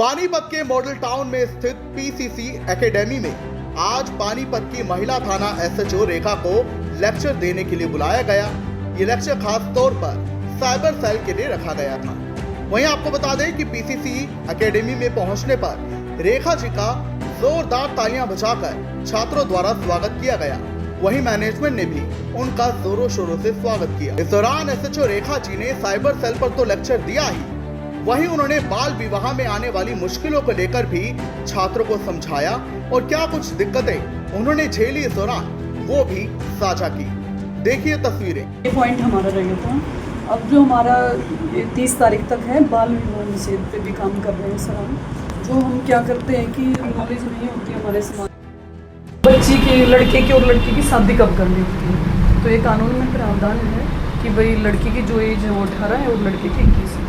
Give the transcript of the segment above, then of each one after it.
पानीपत के model town में स्थित पीसीसी एकेडमी में आज पानीपत की महिला थाना एसएचओ रेखा को लेक्चर देने के लिए बुलाया गया। ये लेक्चर खास तौर पर साइबर सेल के लिए रखा गया था। वहीं आपको बता दें कि पीसीसी एकेडमी में पहुंचने पर रेखा जी का जोरदार तालियां बजाकर छात्रों द्वारा स्वागत किया गया। वहीं मैनेजमेंट ने भी उनका जोरों शोरों से स्वागत किया। इस दौरान एसएचओ रेखा जी ने साइबर सेल पर तो लेक्चर दिया ही, वहीं उन्होंने बाल विवाह में आने वाली मुश्किलों को लेकर भी छात्रों को समझाया और क्या कुछ दिक्कतें उन्होंने झेली इस दौरान वो भी साझा की। देखिए तस्वीरें। ये पॉइंट हमारा रहेगा था। अब जो हमारा 30 तारीख तक है बाल विवाह निषेध पे भी काम कर रहे हैं सर जो हम क्या करते हैं कि नॉलेज नहीं होती हमारे समाज बच्ची की, लड़के की और लड़की की शादी कब करनी होती है। तो ये कानून में प्रावधान है कि भाई लड़की की जो एज है वो 18 है और लड़के की 21 है।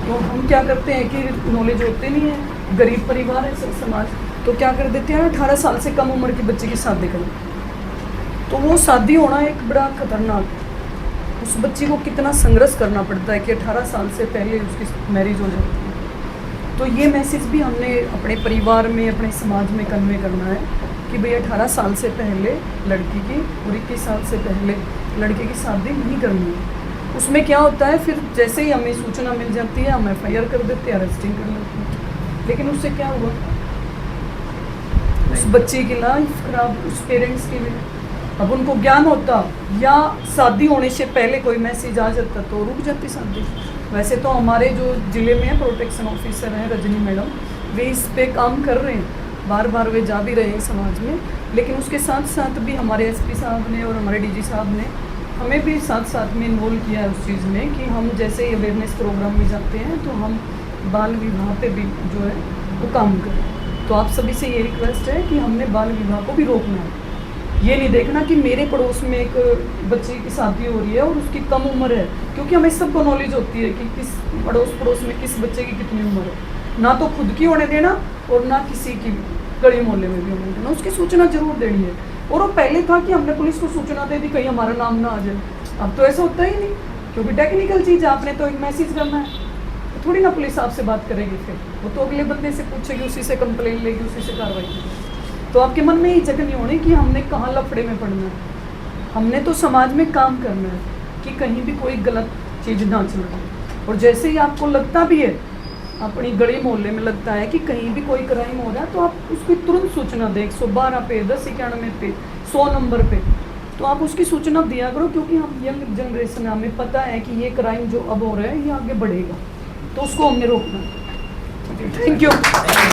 तो हम क्या करते हैं कि नॉलेज होते नहीं है, गरीब परिवार है समाज, तो क्या कर देते हैं 18 साल से कम उम्र की बच्चे की शादी करें। तो वो शादी होना एक बड़ा खतरनाक है। उस बच्ची को कितना संघर्ष करना पड़ता है कि 18 साल से पहले उसकी मैरिज हो जाती है। तो ये मैसेज भी हमने अपने परिवार में, अपने समाज में कन्वे करना है कि भाई 18 साल से पहले लड़की की और 21 साल से पहले लड़के की शादी नहीं करनी है। उसमें क्या होता है, फिर जैसे ही हमें सूचना मिल जाती है हम FIR कर देते हैं, अरेस्टिंग कर लेते हैं। लेकिन उससे क्या हुआ, उस बच्चे की लाइफ खराब, उस पेरेंट्स की भी। अब उनको ज्ञान होता या शादी होने से पहले कोई मैसेज आ जाता तो रुक जाती शादी। वैसे तो हमारे जो ज़िले में प्रोटेक्शन ऑफिसर हैं रजनी मैडम, वे इस पे काम कर रहे हैं, बार बार वे जा भी रहे हैं समाज में। लेकिन उसके साथ साथ भी हमारे SP साहब ने और हमारे DG साहब ने हमें भी साथ साथ में इन्वॉल्व किया है उस चीज़ में कि हम जैसे ही अवेयरनेस प्रोग्राम में जाते हैं तो हम बाल विवाह पे भी जो है वो काम करें। तो आप सभी से ये रिक्वेस्ट है कि हमने बाल विवाह को भी रोकना है। ये नहीं देखना कि मेरे पड़ोस में एक बच्चे की शादी हो रही है और उसकी कम उम्र है, क्योंकि हमें सबको नॉलेज होती है कि किस पड़ोस में किस बच्चे की कितनी उम्र है। ना तो खुद की होने देना और ना किसी की गली मोहल्ले में भी होने देना, उसकी सूचना जरूर देनी है। और वो पहले था कि हमने पुलिस को सूचना दे दी कहीं हमारा नाम ना आ जाए। अब तो ऐसा होता ही नहीं, क्योंकि टेक्निकल चीज़ आपने तो एक मैसेज करना है, तो थोड़ी ना पुलिस आपसे बात करेगी, फिर वो तो अगले बंदे से पूछेगी, उसी से कंप्लेन लेगी, उसी से कार्रवाई करेगी। तो आपके मन में ये जगह नहीं होनी कि हमने कहाँ लफड़े में पड़ना है। हमने तो समाज में काम करना है कि कहीं भी कोई गलत चीज़ ना चल रही। और जैसे ही आपको लगता भी है, अपनी गली मोहल्ले में लगता है कि कहीं भी कोई क्राइम हो रहा है, तो आप उसकी तुरंत सूचना दें 112 पे, 1091 पे, 100 नंबर पे। तो आप उसकी सूचना दिया करो, क्योंकि हम यंग जनरेशन है, हमें पता है कि ये क्राइम जो अब हो रहा है ये आगे बढ़ेगा, तो उसको हमने रोकना है। Thank you.